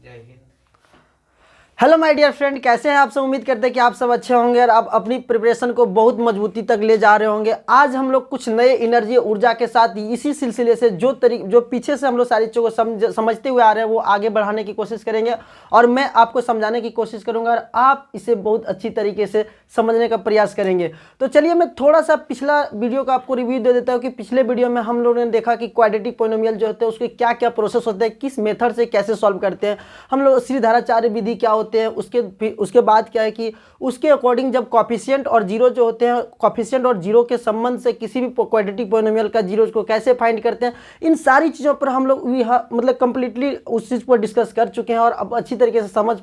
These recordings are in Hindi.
जय Hind. Hello my dear friend, कैसे हैं आप सब। उम्मीद करते हैं कि आप सब अच्छे होंगे और आप अपनी प्रिपरेशन को बहुत मजबूती तक ले जा रहे होंगे। आज हम लोग कुछ नए एनर्जी ऊर्जा के साथ इसी सिलसिले से जो पीछे से हम लोग सारी चीज़ों को समझते हुए आ रहे हैं वो आगे बढ़ाने की कोशिश करेंगे और मैं आपको समझाने की कोशिश करूंगा और आप इसे बहुत अच्छी तरीके से समझने का प्रयास करेंगे। तो चलिए मैं थोड़ा सा पिछला वीडियो का आपको रिव्यू दे देता हूँ कि पिछले वीडियो में हम लोगों ने देखा कि क्वाड्रेटिक पोलिनोमियल जो होते हैं उसके क्या क्या प्रोसेस होते हैं, किस मेथड से कैसे सॉल्व करते हैं हम लोग, श्रीधराचार्य विधि क्या होते हैं, उसके बाद क्या है कि उसके अकॉर्डिंग जब कॉफिशिएंट और जीरो जो होते हैं, कॉफिशिएंट और जीरो के संबंध से किसी भी क्वाड्रेटिक पोलिनोमियल का जीरो को कैसे फाइंड करते हैं, इन सारी चीज़ों पर हम लोग मतलब कंप्लीटली उस चीज़ पर डिस्कस कर चुके हैं और अब अच्छी तरीके से समझ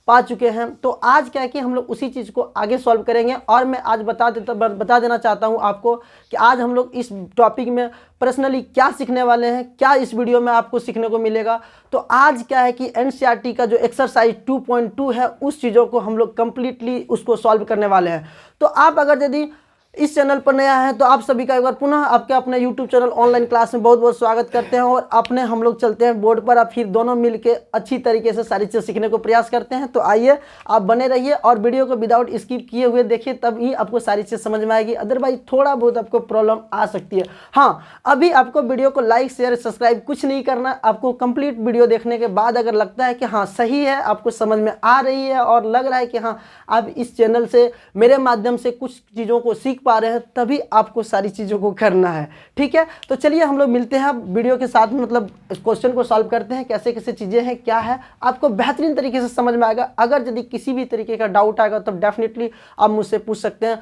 पा चुके हैं। तो आज क्या है कि हम लोग उसी चीज़ को आगे सॉल्व करेंगे और मैं आज बता देना चाहता हूं आपको कि आज हम लोग इस टॉपिक में पर्सनली क्या सीखने वाले हैं, क्या इस वीडियो में आपको सीखने को मिलेगा। तो आज क्या है कि एनसीईआरटी का जो एक्सरसाइज 2.2 है उस चीज़ों को हम लोग कंप्लीटली उसको सॉल्व करने वाले हैं। तो आप अगर यदि इस चैनल पर नया है तो आप सभी का एक बार पुनः आपके अपने यूट्यूब चैनल ऑनलाइन क्लास में बहुत बहुत स्वागत करते हैं और अपने हम लोग चलते हैं बोर्ड पर, आप फिर दोनों मिलके अच्छी तरीके से सारी चीज़ सीखने को प्रयास करते हैं। तो आइए आप बने रहिए और वीडियो को विदाउट स्किप किए हुए देखिए, तभी आपको सारी चीज़ समझ में आएगी। अदरवाइज थोड़ा बहुत आपको प्रॉब्लम आ सकती है। हाँ, अभी आपको वीडियो को लाइक शेयर सब्सक्राइब कुछ नहीं करना। आपको कंप्लीट वीडियो देखने के बाद अगर लगता है कि हाँ सही है, आपको समझ में आ रही है और लग रहा है कि हाँ आप इस चैनल से मेरे माध्यम से कुछ चीज़ों को सीख पा रहे हैं, तभी आपको सारी चीज़ों को करना है। ठीक है, तो चलिए हम लोग मिलते हैं वीडियो के साथ में, मतलब क्वेश्चन को सॉल्व करते हैं, कैसे कैसे चीज़ें हैं, क्या है, आपको बेहतरीन तरीके से समझ में आएगा। अगर यदि किसी भी तरीके का डाउट आएगा तो डेफिनेटली आप मुझसे पूछ सकते हैं।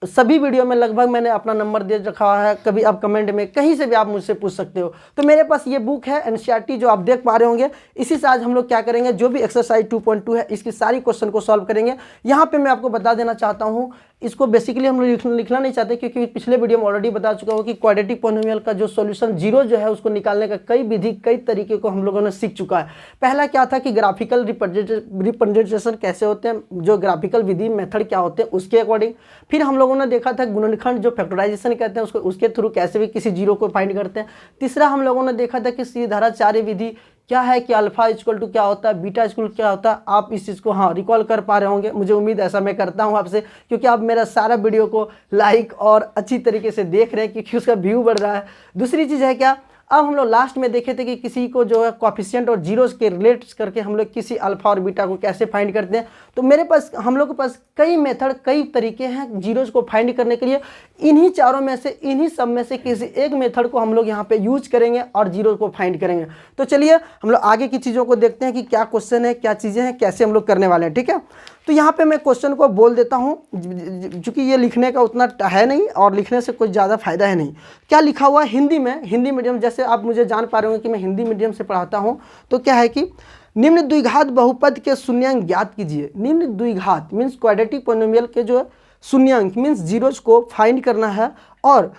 सभी वीडियो में लगभग मैंने अपना नंबर दे रखा है, कभी आप कमेंट में कहीं से भी आप मुझसे पूछ सकते हो। तो मेरे पास ये बुक है एनसीईआरटी जो आप देख पा रहे होंगे, इसी से आज हम लोग क्या करेंगे, जो भी एक्सरसाइज 2.2 है इसकी सारी क्वेश्चन को सॉल्व करेंगे। यहाँ पे मैं आपको बता देना चाहता हूँ, इसको बेसिकली हम लोग लिखना नहीं चाहते क्योंकि पिछले वीडियो में ऑलरेडी बता चुका हूँ कि क्वाड्रेटिक पोलिनोमियल का जो सॉल्यूशन जीरो जो है उसको निकालने का कई विधि कई तरीके को हम लोगों ने सीख चुका है। पहला क्या था कि ग्राफिकल रिप्रेजेंटेशन कैसे होते हैं, जो ग्राफिकल विधि मेथड क्या होते हैं उसके अकॉर्डिंग। फिर हम लोगों ने देखा था गुणनखंड जो फैक्टराइजेशन कहते हैं उसके थ्रू कैसे भी किसी जीरो को फाइंड करते हैं। तीसरा हम लोगों ने देखा था कि श्रीधराचार्य विधि क्या है, कि अल्फा इक्वल टू क्या होता है, बीटा इक्वल क्या होता है। आप इस चीज़ को हाँ रिकॉल कर पा रहे होंगे, मुझे उम्मीद ऐसा मैं करता हूँ आपसे, क्योंकि आप मेरा सारा वीडियो को लाइक और अच्छी तरीके से देख रहे हैं क्योंकि उसका व्यू बढ़ रहा है। दूसरी चीज़ है क्या, अब हम लोग लास्ट में देखे थे कि किसी को जो है कॉफिशिएंट और जीरोस के रिलेट करके हम लोग किसी अल्फा और बीटा को कैसे फाइंड करते हैं। तो मेरे पास हम लोग के पास कई मेथड कई तरीके हैं जीरोस को फाइंड करने के लिए। इन्हीं चारों में से, इन्हीं सब में से किसी एक मेथड को हम लोग यहाँ पे यूज करेंगे और जीरो को फाइंड करेंगे। तो चलिए हम लोग आगे की चीज़ों को देखते हैं कि क्या क्वेश्चन है, क्या चीज़ें हैं, कैसे हम लोग करने वाले हैं। ठीक है, तो यहाँ पे मैं क्वेश्चन को बोल देता हूँ, क्योंकि ये लिखने का उतना है नहीं और लिखने से कुछ ज़्यादा फायदा है नहीं। क्या लिखा हुआ है हिंदी में, हिंदी मीडियम, जैसे आप मुझे जान पा रहे होंगे कि मैं हिंदी मीडियम से पढ़ाता हूँ। तो क्या है कि निम्न द्विघात बहुपद के शून्यांक ज्ञात कीजिए। निम्न द्विघात मीन्स क्वाड्रेटिक पोलिनोमियल के जो शून्यांक मीन्स जीरोज को फाइंड करना है और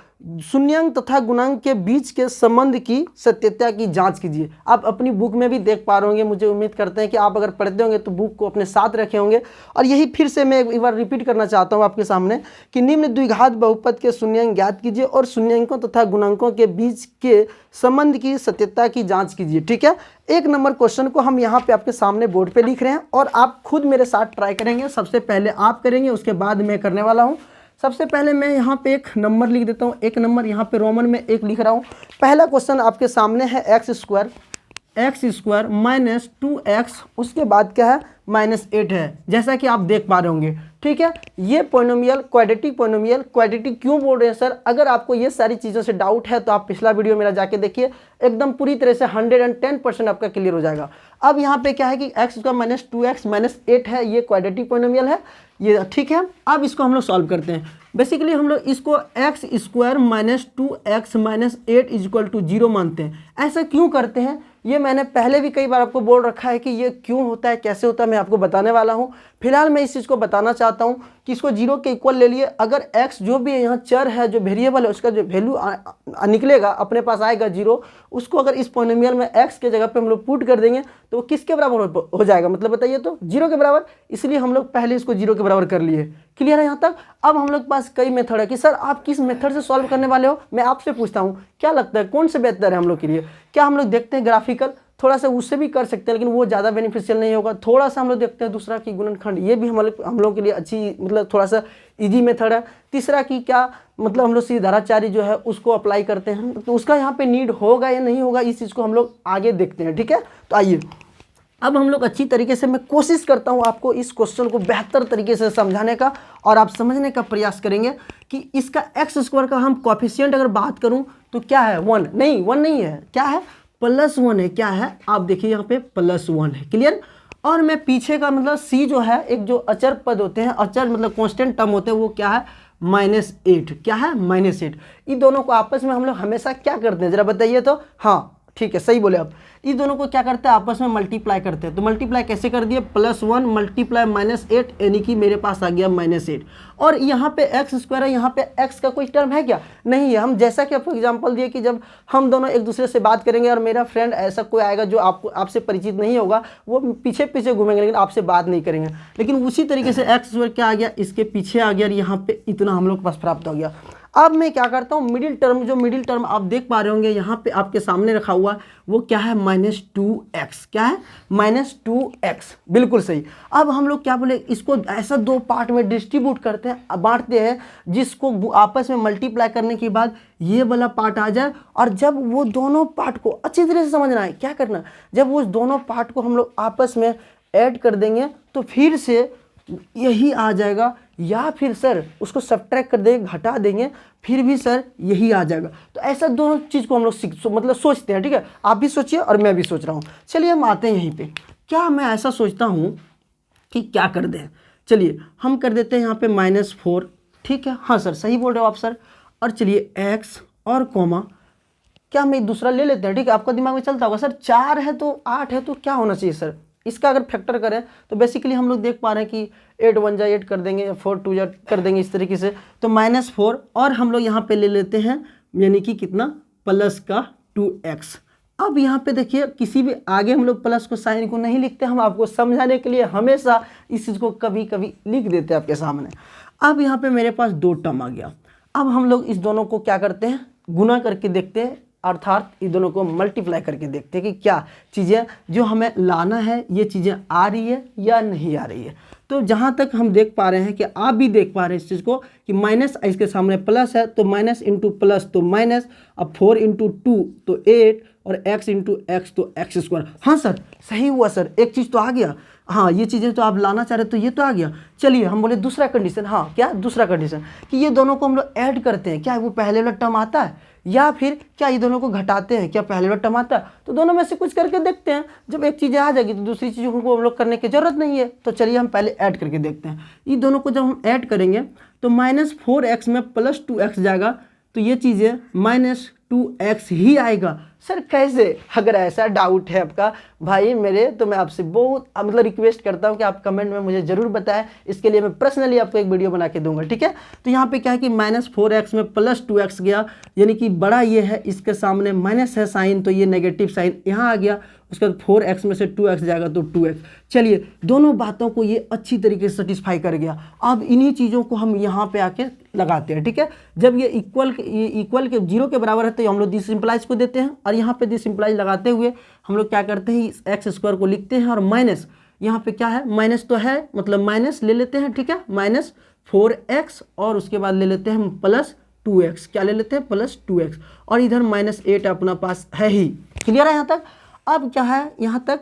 शून्यांक तथा गुणांक के बीच के संबंध की सत्यता की जांच कीजिए। आप अपनी बुक में भी देख पा रहे होंगे, मुझे उम्मीद करते हैं कि आप अगर पढ़ते होंगे तो बुक को अपने साथ रखे होंगे। और यही फिर से मैं एक बार रिपीट करना चाहता हूं आपके सामने कि निम्न द्विघात बहुपद के शून्यांक ज्ञात कीजिए और शून्यांकों तथा गुणांकों के बीच के संबंध की सत्यता की जाँच कीजिए। ठीक है, एक नंबर क्वेश्चन को हम यहाँ पे आपके सामने बोर्ड पे लिख रहे हैं और आप खुद मेरे साथ ट्राई करेंगे। सबसे पहले आप करेंगे, उसके बाद मैं करने वाला हूँ। सबसे पहले मैं यहाँ पे एक नंबर लिख देता हूँ, एक नंबर यहाँ पे रोमन में एक लिख रहा हूँ। पहला क्वेश्चन आपके सामने है एक्स स्क्वायर माइनस 2x, उसके बाद क्या है -8 है, जैसा कि आप देख पा रहे होंगे। ठीक है, ये पोलिनोमियल क्वाड्रेटिक क्यों बोल रहे हैं सर, अगर आपको ये सारी चीज़ों से डाउट है तो आप पिछला वीडियो मेरा जाके देखिए, एकदम पूरी तरह से 110% आपका क्लियर हो जाएगा। अब यहाँ पे क्या है कि x का -2x -8 है, ये क्वाड्रेटिक पोलिनोमियल है ये। ठीक है, अब इसको हम लोग सॉल्व करते हैं। बेसिकली हम लोग इसको एक्स स्क्वायर -2x -8 = 0 मानते हैं। ऐसा क्यों करते हैं, ये मैंने पहले भी कई बार आपको बोल रखा है कि ये क्यों होता है, कैसे होता है, मैं आपको बताने वाला हूँ। फिलहाल मैं इस चीज़ को बताना चाहता हूँ कि इसको जीरो के इक्वल ले लिए। अगर x जो भी यहाँ चर है, जो वेरिएबल है, उसका जो वैल्यू निकलेगा अपने पास आएगा जीरो, उसको अगर इस पोलिनोमियल में x के जगह पे हम लोग पुट कर देंगे तो वो किसके बराबर हो जाएगा, मतलब बताइए तो जीरो के बराबर। इसलिए हम लोग पहले इसको जीरो के बराबर कर लिए। क्लियर है यहाँ तक। अब हम लोग के पास कई मेथड है कि सर आप किस मेथड से सॉल्व करने वाले हो, मैं आपसे पूछता हूँ क्या लगता है कौन से बेहतर है हम लोग के लिए। क्या हम लोग देखते हैं ग्राफिकल, थोड़ा सा उससे भी कर सकते हैं, लेकिन वो ज़्यादा बेनिफिशियल नहीं होगा। थोड़ा सा हम लोग देखते हैं दूसरा की गुणनखंड, ये भी हम लोग के लिए अच्छी मतलब थोड़ा सा इजी मेथड है। तीसरा की क्या मतलब हम लोग सीधाराचार्य जो है उसको अप्लाई करते हैं, तो उसका यहाँ पे नीड होगा या नहीं होगा इस चीज़ को हम लोग आगे देखते हैं, ठीक है। तो आइए अब हम लोग अच्छी तरीके से, मैं कोशिश करता हूँ आपको इस क्वेश्चन को बेहतर तरीके से समझाने का, और आप समझने का प्रयास करेंगे कि इसका एक्स स्क्वायर का हम कॉफिशिएंट अगर बात करूँ तो क्या है, 1 नहीं, 1 नहीं है, क्या है +1 है। क्या है आप देखिए यहाँ पे +1 है, क्लियर। और मैं पीछे का मतलब सी जो है, एक जो अचर पद होते हैं, अचर मतलब कांस्टेंट टर्म होते हैं, वो क्या है -8, क्या है -8। इन दोनों को आपस में हम लोग हमेशा क्या करते हैं जरा बताइए तो। हाँ ठीक है, सही बोले आप। इस दोनों को क्या करते हैं आपस में मल्टीप्लाई करते हैं। तो मल्टीप्लाई कैसे कर दिए, +1 मल्टीप्लाई -8, यानी कि मेरे पास आ गया -8। और यहाँ पे एक्स स्क्वायर है, यहाँ पे एक्स का कोई टर्म है क्या, नहीं है। हम जैसा कि आपको एग्जांपल दिए कि जब हम दोनों एक दूसरे से बात करेंगे और मेरा फ्रेंड ऐसा कोई आएगा जो आपसे परिचित नहीं होगा, वो पीछे पीछे घूमेंगे लेकिन आपसे बात नहीं करेंगे। लेकिन उसी तरीके से एक्स स्क्वायर क्या आ गया, इसके पीछे आ गया और यहाँ पे इतना हम लोग के पास प्राप्त हो गया। अब मैं क्या करता हूँ, मिडिल टर्म, जो मिडिल टर्म आप देख पा रहे होंगे यहाँ पे आपके सामने रखा हुआ, वो क्या है -2x, क्या है -2x, बिल्कुल सही। अब हम लोग क्या बोले, इसको ऐसा 2 पार्ट में डिस्ट्रीब्यूट करते हैं, बांटते हैं, जिसको आपस में मल्टीप्लाई करने के बाद ये वाला पार्ट आ जाए। और जब वो दोनों पार्ट को अच्छी तरह से समझना है, क्या करना, जब वो दोनों पार्ट को हम लोग आपस में ऐड कर देंगे तो फिर से यही आ जाएगा, या फिर सर उसको सब्ट्रैक्ट कर देंगे, घटा देंगे, फिर भी सर यही आ जाएगा। तो ऐसा दोनों चीज़ को हम लोग मतलब सोचते हैं, ठीक है। आप भी सोचिए और मैं भी सोच रहा हूँ। चलिए हम आते हैं यहीं पे, क्या मैं ऐसा सोचता हूँ कि क्या कर दें, चलिए हम कर देते हैं यहाँ पे -4, ठीक है। हाँ सर सही बोल रहे हो आप सर। और चलिए x और कॉमा, क्या हम एक दूसरा ले लेते हैं, ठीक है। आपका दिमाग में चलता होगा सर 4 है तो 8 है तो क्या होना चाहिए सर, इसका अगर फैक्टर करें तो बेसिकली हम लोग देख पा रहे हैं कि 8 1 जा 8 कर देंगे, 4 2 जा कर देंगे, इस तरीके से। तो -4 और हम लोग यहाँ पे ले लेते हैं, यानी कि कितना प्लस का 2x। अब यहाँ पे देखिए किसी भी आगे हम लोग प्लस को साइन को नहीं लिखते, हम आपको समझाने के लिए हमेशा इस चीज़ को कभी कभी लिख देते हैं आपके सामने। अब यहाँ पे मेरे पास 2 टर्म आ गया। अब हम लोग इस दोनों को क्या करते हैं, गुना करके देखते हैं, अर्थात इन दोनों को मल्टीप्लाई करके देखते हैं कि क्या चीज़ें जो हमें लाना है, ये चीज़ें आ रही है या नहीं आ रही है। तो जहाँ तक हम देख पा रहे हैं कि आप भी देख पा रहे हैं इस चीज़ को कि माइनस इसके सामने प्लस है, तो माइनस इंटू प्लस तो माइनस, अब 4 इंटू 2 तो 8, और x इंटू एक्स तो एक्स स्क्वायर। हाँ सर सही हुआ सर, एक चीज़ तो आ गया। हाँ ये चीज़ें तो आप लाना चाह रहे तो ये तो आ गया। चलिए हम बोले दूसरा कंडीशन, हाँ क्या दूसरा कंडीशन, कि ये दोनों को हम लोग ऐड करते हैं, क्या वो पहले वाला टर्म आता है, या फिर क्या ये दोनों को घटाते हैं, क्या पहले वाला टर्म आता है। तो दोनों में से कुछ करके देखते हैं, जब एक चीज़ें आ जाएगी तो दूसरी चीज़ों को हम लोग करने की जरूरत नहीं है। तो चलिए हम पहले ऐड करके देखते हैं। ये दोनों को जब हम ऐड करेंगे तो -4x में +2x जाएगा, तो ये चीज़ें -2x ही आएगा। सर कैसे, अगर ऐसा डाउट है आपका भाई मेरे, तो मैं आपसे बहुत मतलब रिक्वेस्ट करता हूं कि आप कमेंट में मुझे ज़रूर बताएं, इसके लिए मैं पर्सनली आपको एक वीडियो बना के दूंगा, ठीक है। तो यहाँ पे क्या है कि -4x में +2x गया, यानी कि बड़ा ये है, इसके सामने माइनस है साइन, तो ये नेगेटिव साइन यहाँ आ गया। उसके बाद 4x में से 2x जाएगा तो 2x। चलिए दोनों बातों को ये अच्छी तरीके से सेटिस्फाई कर गया। अब इन्हीं चीज़ों को हम यहाँ पे आके लगाते हैं, ठीक है। जब ये इक्वल के 0 के बराबर है तो हम लोग दिस इम्प्लाइज को देते हैं, और यहाँ पे दिस इम्प्लाइज लगाते हुए हम लोग क्या करते हैं, इस एक्स स्क्वायर को लिखते हैं, और माइनस यहाँ पे क्या है, माइनस तो है, मतलब माइनस ले लेते हैं, ठीक है, -4x, और उसके बाद ले लेते हैं हम +2x, क्या ले लेते हैं +2x, और इधर -8 अपना पास है ही। क्लियर है यहाँ तक। अब क्या है यहाँ तक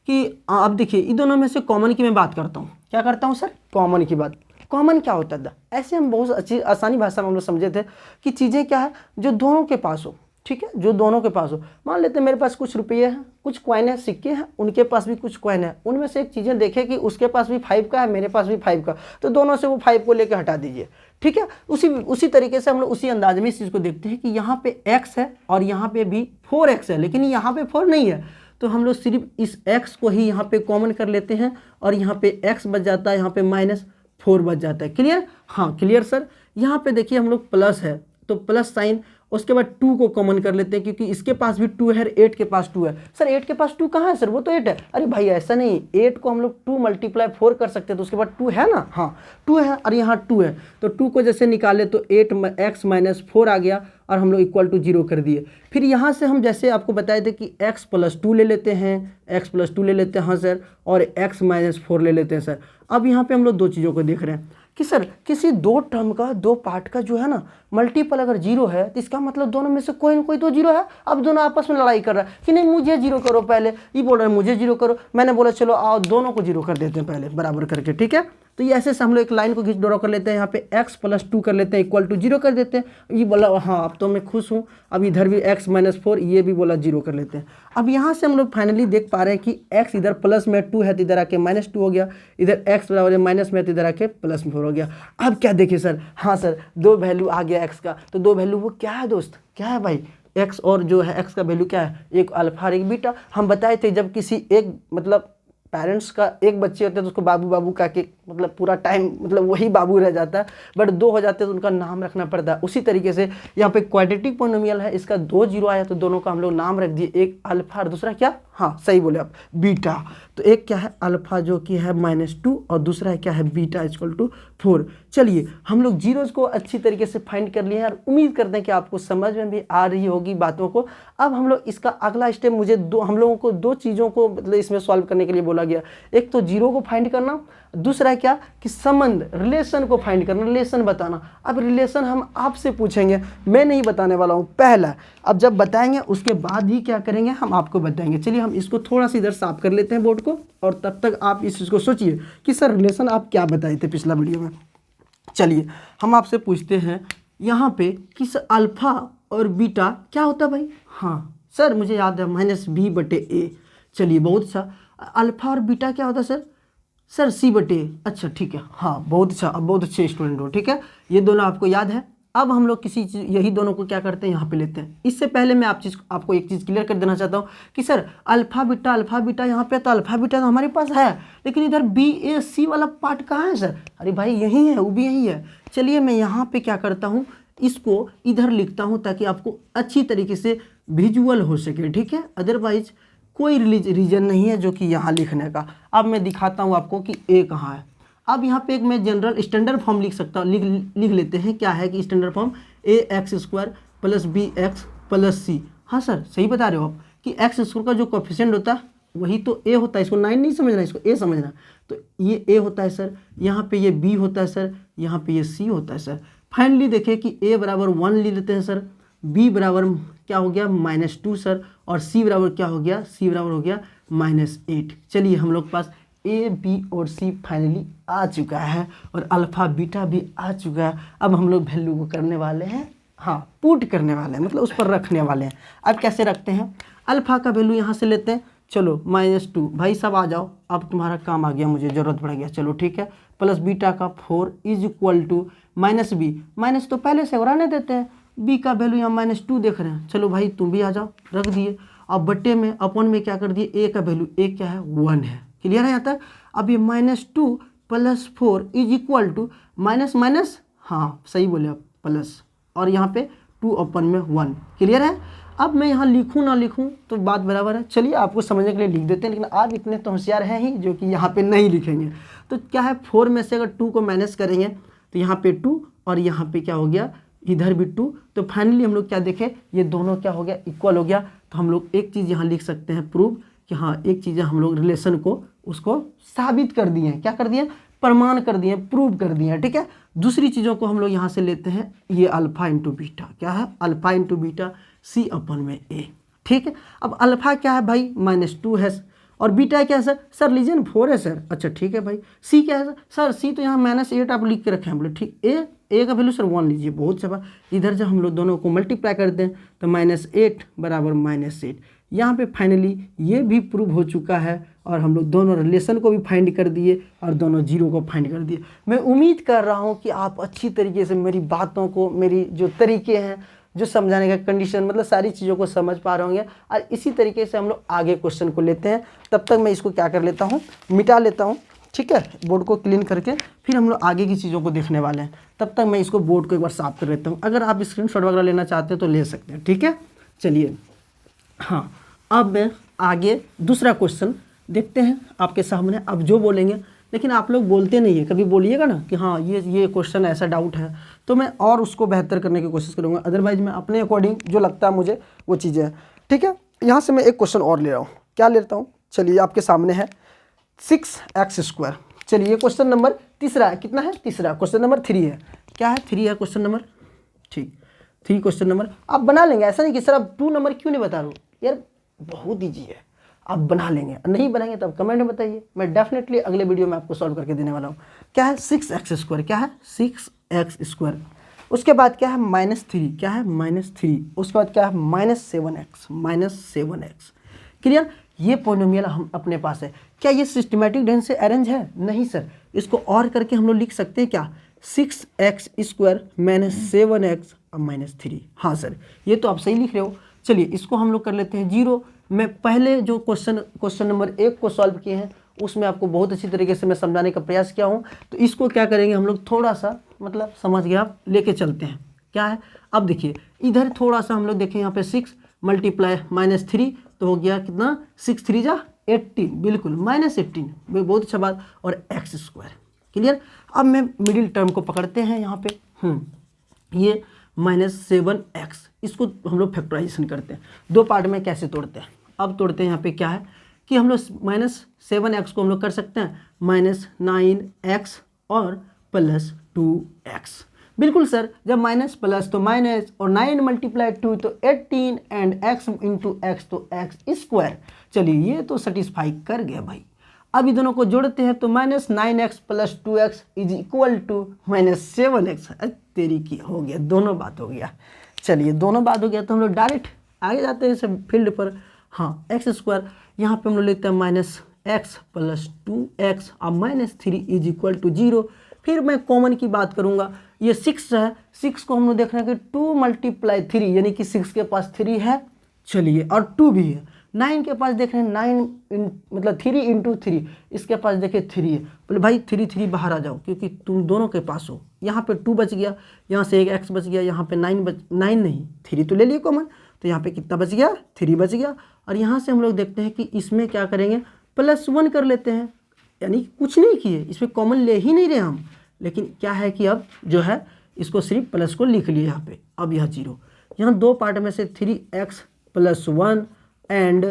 कि अब देखिए इन दोनों में से कॉमन की मैं बात करता हूँ, क्या करता हूँ सर, कॉमन की बात। कॉमन क्या होता था, ऐसे हम बहुत अच्छी आसानी भाषा में हम लोग समझे थे कि चीज़ें क्या है जो दोनों के पास हो, ठीक है, जो दोनों के पास हो। मान लेते हैं मेरे पास कुछ रुपये हैं, कुछ कॉइन है, सिक्के हैं, उनके पास भी कुछ कॉइन है, उनमें से एक चीज़ें देखें कि उसके पास भी 5 का है, मेरे पास भी 5 का, तो दोनों से वो 5 को लेकर हटा दीजिए, ठीक है। उसी तरीके से हम लोग उसी अंदाज में इस चीज़ को देखते हैं कि यहाँ पे x है और यहाँ पे भी 4x है, लेकिन यहाँ पे 4 नहीं है, तो हम लोग सिर्फ इस x को ही यहाँ पे कॉमन कर लेते हैं, और यहाँ पे x बच जाता है, यहाँ पे -4 बच जाता है। क्लियर, हाँ क्लियर सर। यहाँ पे देखिए हम लोग प्लस है तो प्लस साइन, उसके बाद 2 को कॉमन कर लेते हैं क्योंकि इसके पास भी 2 है, 8 के पास 2 है। सर 8 के पास 2 कहाँ है सर, वो तो 8 है। अरे भाई ऐसा नहीं, 8 को हम लोग 2 × 4 कर सकते हैं, तो उसके बाद 2 है ना, हाँ 2 है और यहाँ 2 है, तो 2 को जैसे निकाले तो 8x - 4 आ गया और हम लोग इक्वल टू 0 कर दिए। फिर यहाँ से हम जैसे आपको बताए थे कि x + 2 ले लेते हैं, x + 2 ले लेते हैं हाँ सर, और x - 4 ले लेते हैं सर। अब यहाँ पे हम लोग दो चीज़ों को देख रहे हैं कि सर किसी दो टर्म का, दो पार्ट का जो है ना मल्टीपल अगर 0 है तो इसका मतलब दोनों में से कोई ना कोई तो 0 है। अब दोनों आपस में लड़ाई कर रहा है कि नहीं मुझे 0 करो, पहले ये बोल रहा है मुझे 0 करो, मैंने बोला चलो आओ दोनों को 0 कर देते हैं पहले बराबर करके, ठीक है। तो ये ऐसे से हम लोग एक लाइन को ड्रॉ कर लेते हैं, यहाँ पे x + 2 कर लेते हैं इक्वल टू 0 कर देते हैं। ये बोला हाँ अब तो मैं खुश हूँ, अब इधर भी x - 4 ये भी बोला 0 कर लेते हैं। अब यहाँ से हम लोग फाइनली देख पा रहे हैं कि x इधर प्लस में 2 है तो इधर आके -2 हो गया, इधर x बराबर माइनस में तो इधर आके +4 हो गया। अब क्या देखिए सर, हाँ सर दो वैल्यू आ गया x का, तो दो वैल्यू वो क्या है दोस्त, क्या है भाई, x और जो है x का वैल्यू क्या है, एक अल्फा और एक बीटा। हम बताए थे जब किसी एक मतलब पेरेंट्स का एक बच्चे होते हैं तो उसको बाबू बाबू का के मतलब पूरा टाइम मतलब वही बाबू रह जाता है, बट 2 हो जाते हैं तो उनका नाम रखना पड़ता है। उसी तरीके से यहाँ पे क्वाड्रेटिक पोलिनोमियल है, इसका 2 0 आया तो दोनों का हम लोग नाम रख दिए, एक अल्फा और दूसरा क्या, हाँ सही बोले आप बीटा। तो एक क्या है अल्फा जो कि है -2 और दूसरा है क्या है बीटा = 4। चलिए हम लोग जीरोज को अच्छी तरीके से फाइंड कर लिए हैं और उम्मीद करते हैं कि आपको समझ में भी आ रही होगी बातों को। अब हम लोग इसका अगला स्टेप, मुझे हम लोगों को दो चीज़ों को मतलब इसमें सॉल्व करने के लिए बोला गया, एक तो जीरो को फाइंड करना, दूसरा क्या कि संबंध रिलेशन को फाइंड करना, रिलेशन बताना। अब रिलेशन हम आपसे पूछेंगे, मैं नहीं बताने वाला हूँ पहला, अब जब बताएंगे उसके बाद ही क्या करेंगे हम आपको बताएंगे। चलिए हम इसको थोड़ा सा इधर साफ कर लेते हैं बोर्ड को, और तब तक आप इस चीज़ को सोचिए कि सर रिलेशन आप क्या बताए थे पिछला वीडियो में। चलिए हम आपसे पूछते हैं यहाँ पे कि सर अल्फा और बीटा क्या होता है भाई, हाँ सर मुझे याद है -b/a। चलिए बहुत अच्छा, अल्फा और बीटा क्या होता है सर, सर c/a। अच्छा ठीक है, हाँ बहुत अच्छा, अब बहुत अच्छे स्टूडेंट हो, ठीक है ये दोनों आपको याद है। अब हम लोग किसी चीज़ यही दोनों को क्या करते हैं यहाँ पे लेते हैं। इससे पहले मैं आपको एक चीज़ क्लियर कर देना चाहता हूँ कि सर अल्फा बीटा यहाँ पे, तो अल्फा बीटा तो हमारे पास है, लेकिन इधर BAC वाला पार्ट कहाँ है सर, अरे भाई यही है, वो भी यही है। चलिए मैं यहाँ पे क्या करता हूँ, इसको इधर लिखता हूँ ताकि आपको अच्छी तरीके से विजुअल हो सके, ठीक है, अदरवाइज कोई रीजन नहीं है जो कि यहाँ लिखने का। अब मैं दिखाता हूँ आपको कि ए कहाँ है। अब यहाँ पे एक मैं जनरल स्टैंडर्ड फॉर्म लिख सकता हूँ, लिख लेते हैं, क्या है कि standard form ax² + bx + c। हाँ सर सही बता रहे हो आप कि x² का जो कोफिशिएंट होता है वही तो a होता है, इसको 9 नहीं समझना, इसको a समझना। तो ये a होता है सर, यहाँ पे ये b होता है सर, यहाँ पे ये c होता है सर। फाइनली देखिए कि a बराबर 1 ले लेते हैं सर, b बराबर क्या हो गया -2 सर, और c बराबर क्या हो गया, c बराबर हो गया -8। चलिए हम लोग के पास a b और c फाइनली आ चुका है और अल्फा बीटा भी आ चुका है। अब हम लोग वैल्यू को करने वाले हैं, हाँ पुट करने वाले हैं, मतलब उस पर रखने वाले हैं। अब कैसे रखते हैं, अल्फा का वैल्यू यहाँ से लेते हैं, चलो -2 भाई सब आ जाओ, अब तुम्हारा काम आ गया, मुझे ज़रूरत पड़ गया, चलो ठीक है, प्लस बीटा का 4 = -b, माइनस तो पहले से रहने देते हैं, b का वैल्यू यहाँ -2 देख रहे हैं, चलो भाई तुम भी आ जाओ, रख दिए। अब बट्टे में अपन में क्या कर दिए, a का वैल्यू a क्या है 1 है, क्लियर है यहाँ तक। अब ये -2 + 4 = माइनस माइनस, हाँ सही बोले आप प्लस, और यहाँ पे 2 अपन में 1, क्लियर है। अब मैं यहाँ लिखूँ ना लिखूँ तो बात बराबर है, चलिए आपको समझने के लिए लिख देते हैं, लेकिन आप इतने तो होशियार हैं ही जो कि यहाँ पे नहीं लिखेंगे। तो क्या है 4 में से अगर 2 को माइनस करेंगे तो यहाँ पे 2 और यहाँ पे क्या हो गया, इधर भी 2, तो फाइनली हम लोग क्या देखें, ये दोनों क्या हो गया, इक्वल हो गया। तो हम लोग एक चीज़ यहाँ लिख सकते हैं प्रूव कि हाँ एक चीज़ हम लोग रिलेशन को उसको साबित कर दिए हैं, क्या कर दिए, प्रमाण कर दिए, प्रूव कर दिए हैं, ठीक है। दूसरी चीज़ों को हम लोग यहाँ से लेते हैं, ये अल्फा × बीटा क्या है, अल्फा × बीटा c/a, ठीक है। अब अल्फा क्या है भाई -2 है, और बीटा क्या है सर लीजिए 4 है सर, अच्छा ठीक है भाई। सी क्या है सर, सी तो यहाँ -8 आप लिख के रखे हैं, बोले ठीक। ए का वैल्यू सर 1 लीजिए, बहुत अच्छा। इधर जब हम लोग दोनों को मल्टीप्लाई करते हैं तो -8 बराबर -8, यहाँ पे फाइनली ये भी प्रूव हो चुका है और हम लोग दोनों रिलेशन को भी फाइंड कर दिए और दोनों जीरो को फाइंड कर दिए। मैं उम्मीद कर रहा हूँ कि आप अच्छी तरीके से मेरी बातों को, मेरी जो तरीके हैं, जो समझाने का कंडीशन, मतलब सारी चीज़ों को समझ पा रहे होंगे। और इसी तरीके से हम लोग आगे क्वेश्चन को लेते हैं। तब तक मैं इसको क्या कर लेता हूँ, मिटा लेता हूँ। ठीक है, बोर्ड को क्लीन करके फिर हम लोग आगे की चीज़ों को देखने वाले हैं। तब तक मैं इसको बोर्ड को एक बार साफ कर लेता हूँ। अगर आप स्क्रीनशॉट वगैरह लेना चाहते हैं तो ले सकते हैं, ठीक है। चलिए, हाँ, अब मैं आगे दूसरा क्वेश्चन देखते हैं आपके सामने। अब जो बोलेंगे, लेकिन आप लोग बोलते नहीं है, कभी बोलिएगा ना कि हाँ ये क्वेश्चन ऐसा डाउट है, तो मैं और उसको बेहतर करने की कोशिश करूँगा। अदरवाइज मैं अपने अकॉर्डिंग जो लगता है मुझे वो चीज़ें हैं, ठीक है। यहाँ से मैं एक क्वेश्चन और ले रहा हूँ। क्या लेता हूँ, चलिए आपके सामने है 6x²। चलिए ये क्वेश्चन नंबर तीसरा है। कितना है, तीसरा। क्वेश्चन नंबर 3 है। क्या है, 3 है क्वेश्चन नंबर, ठीक, 3 क्वेश्चन नंबर आप बना लेंगे। ऐसा नहीं कि सर आप 2 नंबर क्यों नहीं बता रहा हूँ, यार बहुत ईजी है, आप बना लेंगे। नहीं बनाएंगे तब कमेंट में बताइए, मैं डेफिनेटली अगले वीडियो में आपको सॉल्व करके देने वाला हूँ। क्या है, 6x²। क्या है, 6x²। उसके बाद क्या है, -3। क्या है, -3। उसके बाद क्या है, -7x। क्लियर। ये पोलिनोमियल हम अपने पास है। क्या ये सिस्टमेटिक ढंग से अरेंज है, नहीं सर। इसको और करके हम लोग लिख सकते हैं क्या, 6x² -7x और -3। हाँ सर, ये तो आप सही लिख रहे हो। चलिए इसको हम लोग कर लेते हैं 0। मैं पहले जो क्वेश्चन नंबर 1 को सॉल्व किए हैं उसमें आपको बहुत अच्छी तरीके से मैं समझाने का प्रयास किया हूँ। तो इसको क्या करेंगे हम लोग, थोड़ा सा मतलब समझ गया आप, लेके चलते हैं। क्या है, अब देखिए इधर थोड़ा सा हम लोग देखें, यहाँ पे 6 मल्टीप्लाई -3 तो हो गया कितना, 6 3 जा 18, बिल्कुल -18, बहुत अच्छा बात। और x²। क्लियर। अब मैं मिडिल टर्म को पकड़ते हैं यहाँ पे, ये -7x, इसको हम लोग फैक्टराइजेशन करते हैं। 2 पार्ट में कैसे तोड़ते हैं, अब तोड़ते हैं। यहाँ पे क्या है कि हम लोग -7x को हम लोग कर सकते हैं -9x और +2x। बिल्कुल सर, जब माइनस प्लस तो माइनस, और 9 × 2 तो 18, एंड x × x तो x²। चलिए ये तो सेटिस्फाई कर गया भाई। अब इन दोनों को जोड़ते हैं तो -9x + 2x = -7x। तेरी की हो गया, दोनों बात हो गया। चलिए दोनों बात हो गया तो हम लोग डायरेक्ट आगे जाते हैं सब फील्ड पर। हाँ, x², यहाँ पे हम लोग लेते हैं -x + 2x और -3 = 0। फिर मैं कॉमन की बात करूँगा, ये 6 है, 6 को हम लोग देख रहे हैं कि 2 × 3 यानी कि 6 के पास 3 है। चलिए, और 2 भी है। 9 के पास देख रहे हैं 9 मतलब 3 × 3, इसके पास देखिए 3 है। बोले भाई 3 बाहर आ जाओ क्योंकि तुम दोनों के पास हो। यहाँ पे 2 बच गया, यहाँ से एक x बच गया, यहाँ पे 9 नहीं 3 तो ले लिए कॉमन, तो यहाँ पे कितना बच गया, 3 बच गया। और यहाँ से हम लोग देखते हैं कि इसमें क्या करेंगे, +1 कर लेते हैं, यानी कुछ नहीं किए, इसमें कॉमन ले ही नहीं रहे हम। लेकिन क्या है कि अब जो है इसको सिर्फ प्लस को लिख लिए यहाँ पे। अब यह 0, यहाँ 2 पार्ट में से 3x + 1 एंड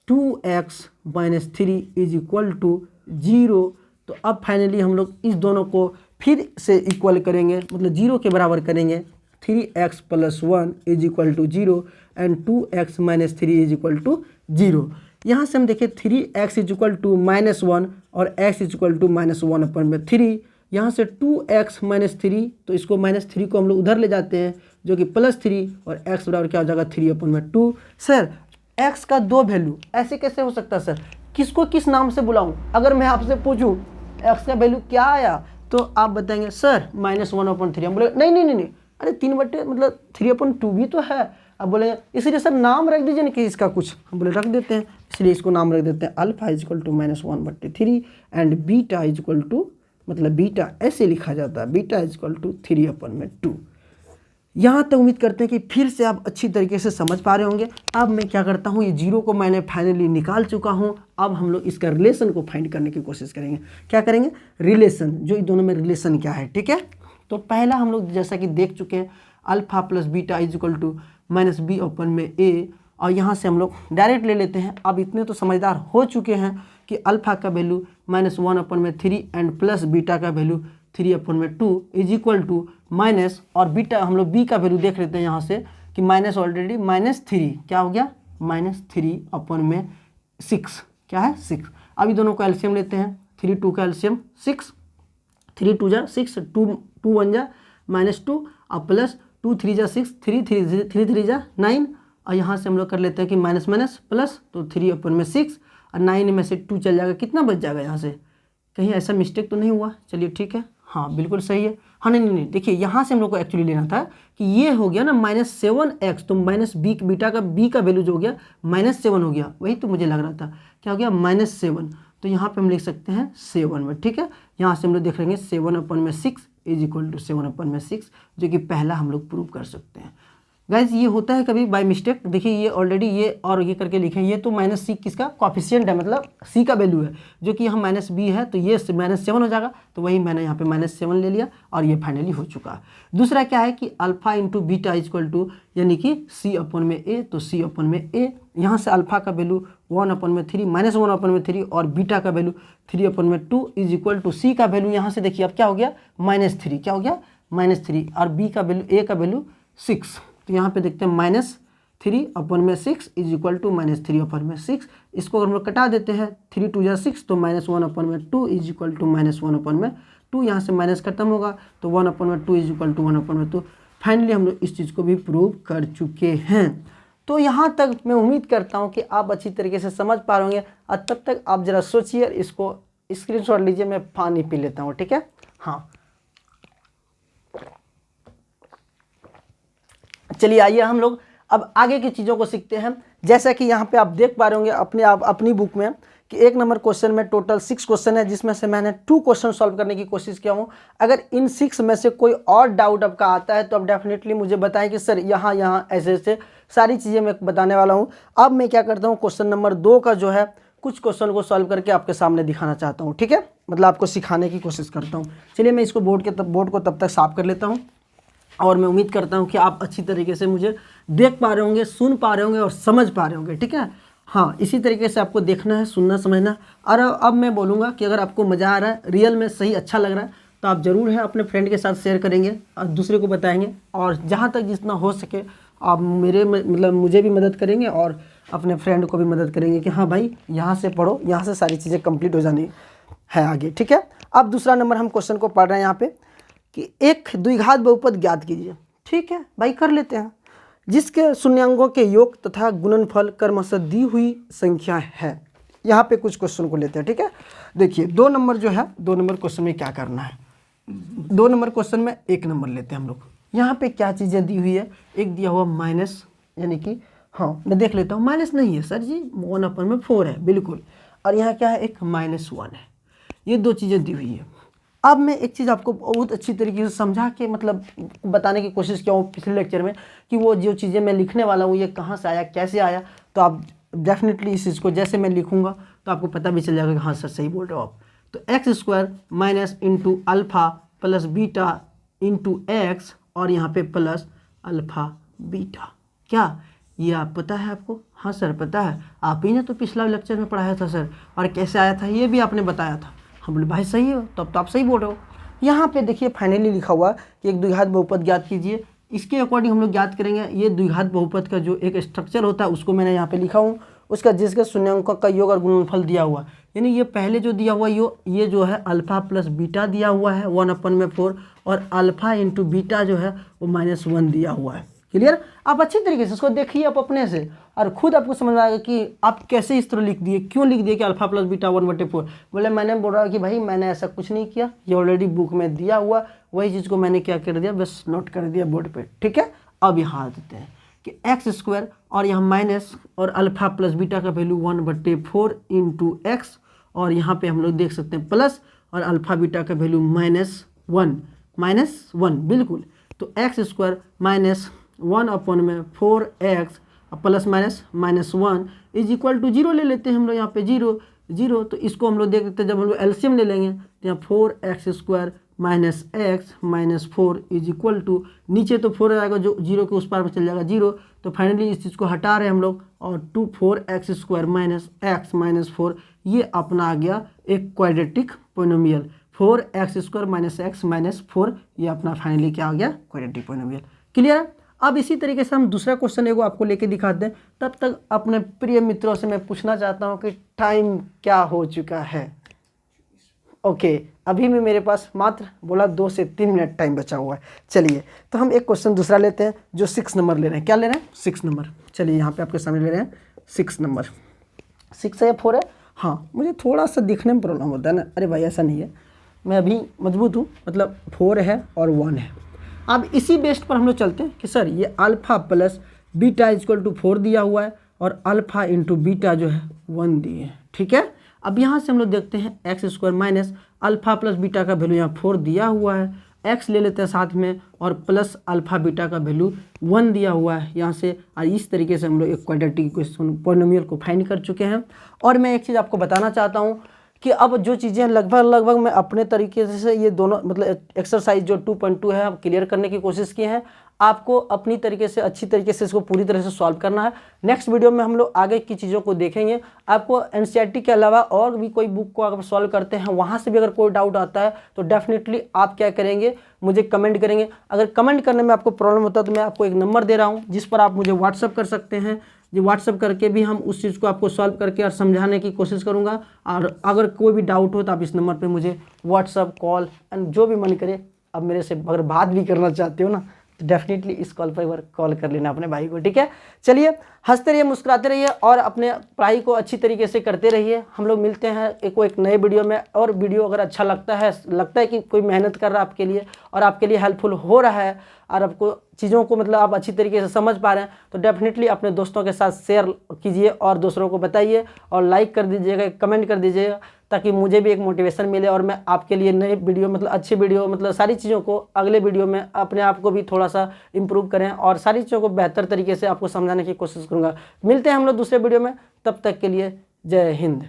2x - 3 = 0। तो अब फाइनली हम लोग इस दोनों को फिर से इक्वल करेंगे, मतलब 0 के बराबर करेंगे। 3x + 1 = 0 and 2x - 3 = 0। यहाँ से हम देखें 3x = -1 और x = -1/3। यहाँ से 2x - 3, तो इसको -3 को हम लोग उधर ले जाते हैं जो कि +3, और x बराबर क्या हो जाएगा 3/2। सर x का 2 वैल्यू ऐसे कैसे हो सकता है सर, किसको किस नाम से बुलाऊं? अगर मैं आपसे पूछूं x का वैल्यू क्या आया तो आप बताएंगे सर -1/3। हम बोले नहीं, अरे 3 बटे मतलब 3/2 भी तो है। अब बोले इसलिए सर नाम रख दीजिए ना कि इसका कुछ, हम बोले रख देते हैं, इसलिए इसको नाम रख देते हैं अल्फा = -1/3 एंड बीटा = मतलब बीटा ऐसे लिखा जाता है, बीटा = 3/2। यहाँ तक उम्मीद करते हैं कि फिर से आप अच्छी तरीके से समझ पा रहे होंगे। अब मैं क्या करता हूँ, ये 0 को मैंने फाइनली निकाल चुका हूँ। अब हम लोग इसका रिलेशन को फाइंड करने की कोशिश करेंगे। क्या करेंगे, रिलेशन, जो इन दोनों में रिलेशन क्या है, ठीक है। तो पहला हम लोग जैसा कि देख चुके हैं, अल्फा + बीटा = -b/a, और यहाँ से हम लोग डायरेक्ट ले लेते हैं। अब इतने तो समझदार हो चुके हैं कि अल्फा का वैल्यू -1/3 एंड प्लस बीटा का वैल्यू 3/2 = और बीटा हम लोग b का वैल्यू देख लेते हैं यहाँ से कि माइनस ऑलरेडी -3 क्या हो गया, -3/6 क्या है 6। अब ये दोनों का एलसीएम लेते हैं, 3 2 का एलसीएम 6, 3 2 जा 6, 2 1 जा -2 और प्लस 2 3 जा 6, 3 3 जा 9, और यहाँ से हम लोग कर लेते हैं कि माइनस प्लस, तो 3/6 और 9 में से 2 चल जाएगा, कितना बच जाएगा यहाँ से, कहीं ऐसा मिस्टेक तो नहीं हुआ? चलिए ठीक है, हाँ बिल्कुल सही है। हाँ नहीं, देखिए यहाँ से हम लोग को एक्चुअली लेना था कि ये हो गया ना -7x, तो बीटा का b का वैल्यू जो हो गया -7 हो गया, वही तो मुझे लग रहा था क्या हो गया -7। तो यहाँ पे हम लिख सकते हैं 7 में, ठीक है। यहाँ से हम लोग देख लेंगे 7/6 इज इक्वल टू 7/6, जो कि पहला हम लोग प्रूव कर सकते हैं। गाइज ये होता है कभी बाय मिस्टेक, देखिए ये ऑलरेडी ये और ये करके लिखे, ये तो -c किसका कॉफिशिएंट है, मतलब c का वैल्यू है, जो कि यहाँ -b है, तो ये -7 हो जाएगा, तो वही मैंने यहाँ पे -7 ले लिया और ये फाइनली हो चुका है। दूसरा क्या है कि alpha into beta equal to, यानी कि c/a, तो c/a, यहाँ से अल्फा का वैल्यू 1/3 -1/3 और बीटा का value 3/2 is equal to c का वैल्यू, यहाँ से देखिए अब क्या हो गया -3, क्या हो गया -3, और b का वैल्यू, a का वैल्यू 6, तो यहाँ पे देखते हैं -3/6 इज इक्वल टू -3/6। इसको अगर हम लोग कटा देते हैं 3 2 जा 6, तो -1/2 इज इक्वल टू -1/2, यहाँ से माइनस खत्म होगा, तो 1/2 इज इक्वल टू 1/2। फाइनली हम लोग इस चीज़ को भी प्रूव कर चुके हैं। तो यहाँ तक मैं उम्मीद करता हूँ कि आप अच्छी तरीके से समझ पा रहे होंगे, और तब तक आप ज़रा सोचिए, इसको स्क्रीनशॉट लीजिए, मैं पानी पी लेता हूँ, ठीक है। हाँ चलिए आइए हम लोग अब आगे की चीज़ों को सीखते हैं। जैसा कि यहाँ पे आप देख पा रहे होंगे अपनी बुक में कि 1 नंबर क्वेश्चन में टोटल 6 क्वेश्चन है, जिसमें से मैंने 2 क्वेश्चन सॉल्व करने की कोशिश किया हूँ। अगर इन 6 में से कोई और डाउट आपका आता है तो आप डेफिनेटली मुझे बताएं कि सर यहाँ ऐसे ऐसे सारी चीज़ें मैं बताने वाला हूँ। अब मैं क्या करता हूँ, क्वेश्चन नंबर 2 का जो है कुछ क्वेश्चन को सॉल्व करके आपके सामने दिखाना चाहता हूँ, ठीक है, मतलब आपको सिखाने की कोशिश करता हूँ। चलिए मैं इसको बोर्ड को तब तक साफ कर लेता हूँ, और मैं उम्मीद करता हूँ कि आप अच्छी तरीके से मुझे देख पा रहे होंगे, सुन पा रहे होंगे और समझ पा रहे होंगे, ठीक है। हाँ इसी तरीके से आपको देखना है, सुनना, समझना। और अब मैं बोलूँगा कि अगर आपको मज़ा आ रहा है, रियल में सही अच्छा लग रहा है, तो आप ज़रूर है अपने फ्रेंड के साथ शेयर करेंगे और दूसरे को बताएंगे, और जहाँ तक जितना हो सके आप मुझे भी मदद करेंगे और अपने फ्रेंड को भी मदद करेंगे कि हाँ भाई यहाँ से पढ़ो, यहाँ से सारी चीज़ें कंप्लीट हो जानी है आगे, ठीक है। अब दूसरा नंबर हम क्वेश्चन को पढ़ रहे हैं यहाँ पे कि एक द्विघात बहुपद ज्ञात कीजिए, ठीक है भाई, कर लेते हैं, जिसके शून्यांकों के योग तथा गुणनफल क्रमशः दी हुई संख्या है। यहाँ पे कुछ क्वेश्चन को लेते हैं, ठीक है। देखिए 2 नंबर जो है, 2 नंबर क्वेश्चन में क्या करना है, 2 नंबर क्वेश्चन में 1 नंबर लेते हैं हम लोग। यहाँ पे क्या चीज़ें दी हुई है, एक दिया हुआ माइनस, यानी कि हाँ मैं देख लेता हूँ, माइनस नहीं है सर जी, 1/4 है बिल्कुल, और यहाँ क्या है, एक -1 है, ये 2 चीज़ें दी हुई है। अब मैं एक चीज़ आपको बहुत अच्छी तरीके से समझा के मतलब बताने की कोशिश किया हूँ पिछले लेक्चर में कि वो जो चीज़ें मैं लिखने वाला हूँ ये कहाँ से आया, कैसे आया, तो आप डेफिनेटली इस चीज़ को जैसे मैं लिखूँगा तो आपको पता भी चल जाएगा कि हाँ सर सही बोल रहे हो आप। तो x² minus into alpha plus beta into x, और यहाँ पे प्लस अल्फ़ा बीटा, क्या ये आप पता है आपको? हाँ सर पता है, आप ही ने तो पिछला लेक्चर में पढ़ाया था सर, और कैसे आया था ये भी आपने बताया था। हम बोले भाई सही हो, तब तो आप सही बोल रहे हो। यहाँ पे देखिए फाइनली लिखा हुआ कि एक द्विघात बहुपद ज्ञात कीजिए, इसके अकॉर्डिंग हम लोग ज्ञात करेंगे। ये द्विघात बहुपद का जो एक स्ट्रक्चर होता है उसको मैंने यहाँ पे लिखा हूँ, उसका जिसके शून्यांकों का योग और गुणनफल दिया हुआ, यानी ये पहले जो दिया हुआ ये जो है अल्फ़ा प्लस बीटा दिया हुआ है 1/4, और अल्फ़ा इंटू बीटा जो है वो -1 दिया हुआ है। क्लियर? आप अच्छी तरीके से इसको देखिए आप अपने से, और खुद आपको समझ आएगा कि आप कैसे इस तरह लिख दिए, क्यों लिख दिए कि अल्फा प्लस बीटा 1/4। बोले मैंने बोल रहा कि भाई मैंने ऐसा कुछ नहीं किया, ये ऑलरेडी बुक में दिया हुआ, वही चीज़ को मैंने क्या कर दिया, बस नोट कर दिया बोर्ड पे, ठीक है। अब यहाँ देते हैं कि x² और यहाँ माइनस और अल्फा प्लस बीटा का वैल्यू 1/4 इंटू एक्स, और यहाँ पे हम लोग देख सकते हैं प्लस और अल्फा बीटा का वैल्यू -1 बिल्कुल। तो x² minus 1/4x plus minus -1 is equal to 0 ले लेते हैं हम लोग, यहाँ पे 0, तो इसको हम लोग देख लेते हैं, जब हम लोग एलसीएम ले लेंगे तो यहाँ 4x² minus x minus 4 is equal to, नीचे तो 4 आएगा जो 0 के उस पार में चल जाएगा 0, तो फाइनली इस चीज़ को हटा रहे हैं हम लोग, और 4x² माइनस x माइनस 4 ये अपना आ गया एक quadratic polynomial. 4x² minus x minus 4 ये अपना फाइनली क्या आ गया, क्वाड्रेटिक पोलिनोमियल। क्लियर है? अब इसी तरीके से हम दूसरा क्वेश्चन एगो आपको लेके दिखाते हैं। तब तक अपने प्रिय मित्रों से मैं पूछना चाहता हूं कि टाइम क्या हो चुका है। ओके, अभी भी मेरे पास मात्र बोला 2 से 3 मिनट टाइम बचा हुआ है। चलिए तो हम एक क्वेश्चन दूसरा लेते हैं जो 6 नंबर ले रहे हैं। क्या ले रहे हैं? 6 नंबर। चलिए यहाँ पे आपके सामने ले रहे हैं 6 नंबर। 6 है या 4 है? हाँ, मुझे थोड़ा सा दिखने में प्रॉब्लम होता है ना। अरे भाई ऐसा नहीं है, मैं अभी मजबूत हूँ, मतलब 4 है और 1 है। अब इसी बेस्ड पर हम लोग चलते हैं कि सर ये alpha plus beta equal to 4 दिया हुआ है और अल्फ़ा इंटू बीटा जो है 1 दिए हैं, ठीक है। अब यहाँ से हम लोग देखते हैं x square minus alpha plus beta का वैल्यू यहाँ 4 दिया हुआ है, एक्स ले लेते हैं साथ में और प्लस अल्फा बीटा का वैल्यू 1 दिया हुआ है यहाँ से। और इस तरीके से हम लोग एक क्वाड्रेटिक इक्वेशन पॉलिनोमियल को फाइंड कर चुके हैं। और मैं एक चीज़ आपको बताना चाहता हूँ कि अब जो चीज़ें लगभग मैं अपने तरीके से ये दोनों मतलब एक्सरसाइज जो 2.2 है हम क्लियर करने की कोशिश की है। आपको अपनी तरीके से अच्छी तरीके से इसको पूरी तरह से सॉल्व करना है। नेक्स्ट वीडियो में हम लोग आगे की चीज़ों को देखेंगे। आपको एनसीईआरटी के अलावा और भी कोई बुक को अगर सॉल्व करते हैं वहाँ से भी अगर कोई डाउट आता है तो डेफिनेटली आप क्या करेंगे, मुझे कमेंट करेंगे। अगर कमेंट करने में आपको प्रॉब्लम होता है तो मैं आपको एक नंबर दे रहा हूँ जिस पर आप मुझे व्हाट्सअप कर सकते हैं। जो व्हाट्सअप करके भी हम उस चीज़ को आपको सॉल्व करके और समझाने की कोशिश करूँगा। और अगर कोई भी डाउट हो तो आप इस नंबर पे मुझे व्हाट्सअप कॉल एंड जो भी मन करे, अब मेरे से अगर बात भी करना चाहते हो ना तो डेफिनेटली इस कॉल पर एक बार कॉल कर लेना अपने भाई को, ठीक है। चलिए हंसते रहिए, मुस्कुराते रहिए और अपने पढ़ाई को अच्छी तरीके से करते रहिए। हम लोग मिलते हैं एक नए वीडियो में। और वीडियो अगर अच्छा लगता है कि कोई मेहनत कर रहा है आपके लिए और आपके लिए हेल्पफुल हो रहा है और आपको चीज़ों को मतलब आप अच्छी तरीके से समझ पा रहे हैं तो डेफिनेटली अपने दोस्तों के साथ शेयर कीजिए और दूसरों को बताइए और लाइक कर दीजिएगा, कमेंट कर दीजिएगा ताकि मुझे भी एक मोटिवेशन मिले और मैं आपके लिए नए वीडियो मतलब अच्छी वीडियो मतलब सारी चीज़ों को अगले वीडियो में अपने आप को भी थोड़ा सा इम्प्रूव करें और सारी चीज़ों को बेहतर तरीके से आपको समझाने की कोशिश करूँगा। मिलते हैं हम लोग दूसरे वीडियो में, तब तक के लिए जय हिंद।